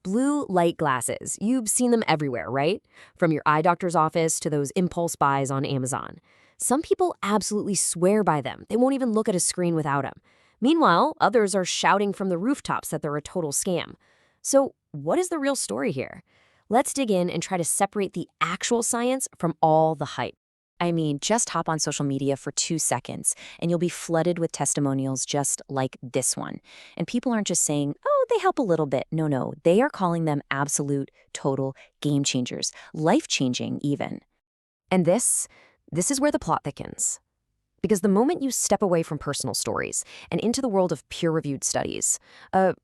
Blue light glasses. You've seen them everywhere, right? From your eye doctor's office to those impulse buys on Amazon. Some people absolutely swear by them. They won't even look at a screen without them. Meanwhile, others are shouting from the rooftops that they're a total scam. So, what is the real story here? Let's dig in and try to separate the actual science from all the hype. I mean, just hop on social media for 2 seconds and you'll be flooded with testimonials just like this one. And people aren't just saying, oh, they help a little bit. No, they are calling them absolute, total game changers, life-changing even. And this is where the plot thickens. Because the moment you step away from personal stories and into the world of peer-reviewed studies, a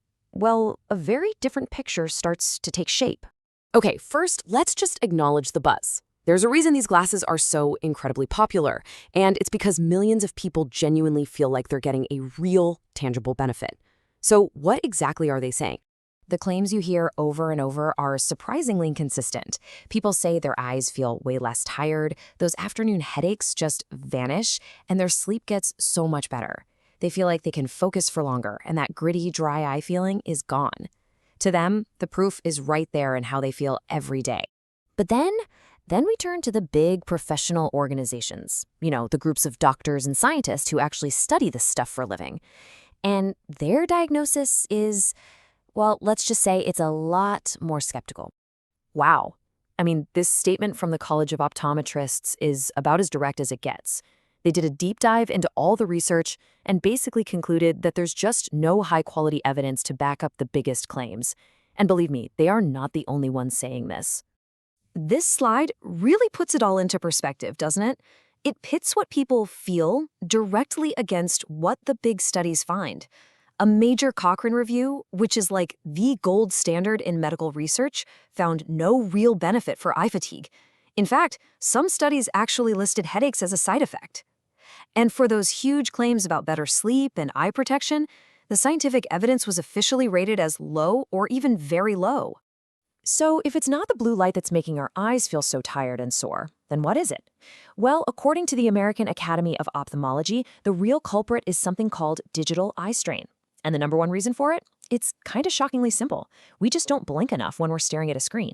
very different picture starts to take shape. Okay, first, let's just acknowledge the buzz. There's a reason these glasses are so incredibly popular, and it's because millions of people genuinely feel like they're getting a real, tangible benefit. So what exactly are they saying? The claims you hear over and over are surprisingly consistent. People say their eyes feel way less tired, those afternoon headaches just vanish, and their sleep gets so much better. They feel like they can focus for longer, and that gritty, dry eye feeling is gone. To them, the proof is right there in how they feel every day. But then we turn to the big professional organizations, the groups of doctors and scientists who actually study this stuff for a living. And their diagnosis is, well, let's just say it's a lot more skeptical. Wow. I mean, this statement from the College of Optometrists is about as direct as it gets. They did a deep dive into all the research and basically concluded that there's just no high-quality evidence to back up the biggest claims. And believe me, they are not the only ones saying this. This slide really puts it all into perspective, doesn't it? It pits what people feel directly against what the big studies find. A major Cochrane review, which is like the gold standard in medical research, found no real benefit for eye fatigue. In fact, some studies actually listed headaches as a side effect. And for those huge claims about better sleep and eye protection, the scientific evidence was officially rated as low or even very low. So if it's not the blue light that's making our eyes feel so tired and sore, then what is it? Well, according to the American Academy of Ophthalmology, the real culprit is something called digital eye strain. And the number one reason for it? It's kind of shockingly simple. We just don't blink enough when we're staring at a screen.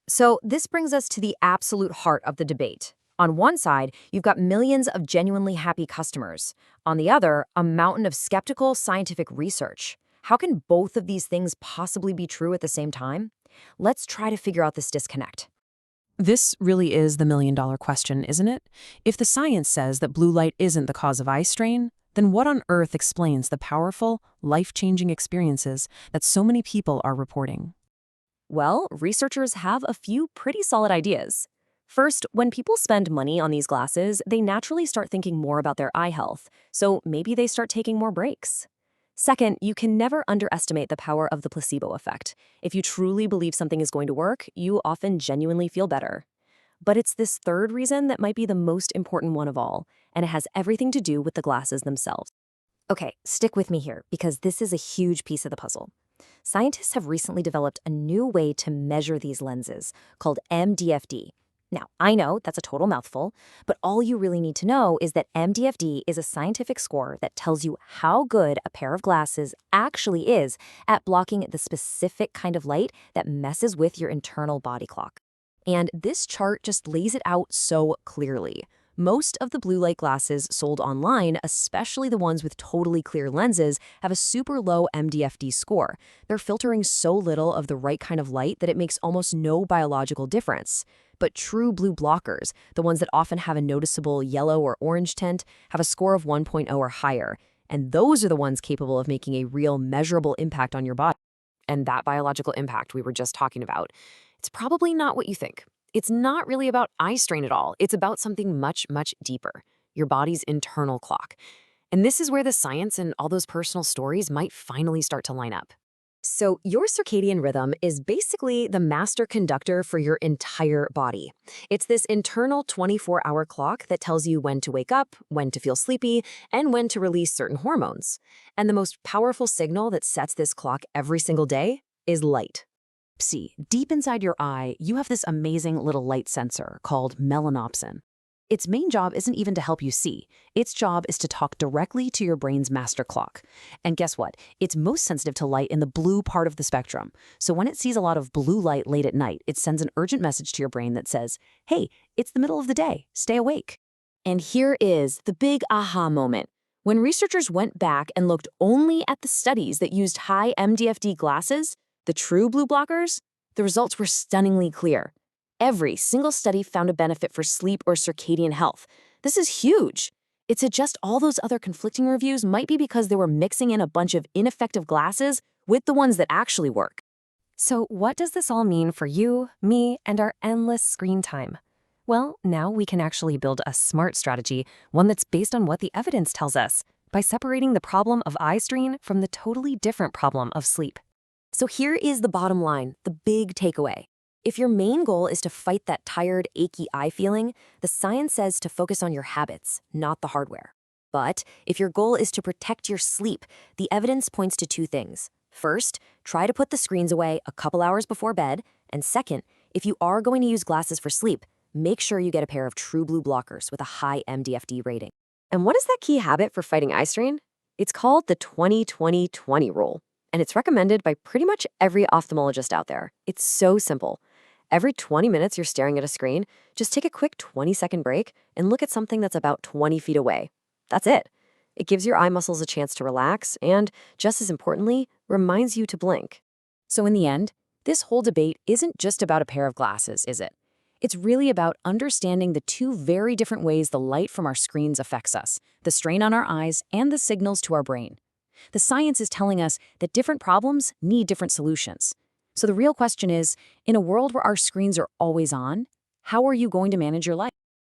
So this brings us to the absolute heart of the debate. On one side, you've got millions of genuinely happy customers. On the other, a mountain of skeptical scientific research. How can both of these things possibly be true at the same time? Let's try to figure out this disconnect. This really is the million-dollar question, isn't it? If the science says that blue light isn't the cause of eye strain, then what on earth explains the powerful, life-changing experiences that so many people are reporting? Well, researchers have a few pretty solid ideas. First, when people spend money on these glasses, they naturally start thinking more about their eye health, so maybe they start taking more breaks. Second, you can never underestimate the power of the placebo effect. If you truly believe something is going to work, you often genuinely feel better. But it's this third reason that might be the most important one of all, and it has everything to do with the glasses themselves. Okay, stick with me here, because this is a huge piece of the puzzle. Scientists have recently developed a new way to measure these lenses, called MDFD. Now, I know that's a total mouthful, but all you really need to know is that MDFD is a scientific score that tells you how good a pair of glasses actually is at blocking the specific kind of light that messes with your internal body clock. And this chart just lays it out so clearly. Most of the blue light glasses sold online, especially the ones with totally clear lenses, have a super low MDFD score. They're filtering so little of the right kind of light that it makes almost no biological difference. But true blue blockers, the ones that often have a noticeable yellow or orange tint, have a score of 1.0 or higher. And those are the ones capable of making a real measurable impact on your body. And that biological impact we were just talking about, it's probably not what you think. It's not really about eye strain at all. It's about something much, much deeper, your body's internal clock. And this is where the science and all those personal stories might finally start to line up. So your circadian rhythm is basically the master conductor for your entire body. It's this internal 24-hour clock that tells you when to wake up, when to feel sleepy, and when to release certain hormones. And the most powerful signal that sets this clock every single day is light. See, deep inside your eye, you have this amazing little light sensor called melanopsin. Its main job isn't even to help you see. Its job is to talk directly to your brain's master clock. And guess what? It's most sensitive to light in the blue part of the spectrum. So when it sees a lot of blue light late at night, it sends an urgent message to your brain that says, hey, it's the middle of the day, stay awake. And here is the big aha moment. When researchers went back and looked only at the studies that used high MDFD glasses, the true blue blockers, the results were stunningly clear. Every single study found a benefit for sleep or circadian health. This is huge. It suggests all those other conflicting reviews might be because they were mixing in a bunch of ineffective glasses with the ones that actually work. So what does this all mean for you, me, and our endless screen time? Well, now we can actually build a smart strategy, one that's based on what the evidence tells us, by separating the problem of eye strain from the totally different problem of sleep. So here is the bottom line, the big takeaway. If your main goal is to fight that tired, achy eye feeling, the science says to focus on your habits, not the hardware. But if your goal is to protect your sleep, the evidence points to two things. First, try to put the screens away a couple hours before bed. And second, if you are going to use glasses for sleep, make sure you get a pair of true blue blockers with a high MDFD rating. And what is that key habit for fighting eye strain? It's called the 20-20-20 rule, and it's recommended by pretty much every ophthalmologist out there. It's so simple. Every 20 minutes you're staring at a screen, just take a quick 20-second break and look at something that's about 20 feet away. That's it. It gives your eye muscles a chance to relax and, just as importantly, reminds you to blink. So in the end, this whole debate isn't just about a pair of glasses, is it? It's really about understanding the two very different ways the light from our screens affects us, the strain on our eyes and the signals to our brain. The science is telling us that different problems need different solutions. So the real question is, in a world where our screens are always on, how are you going to manage your life?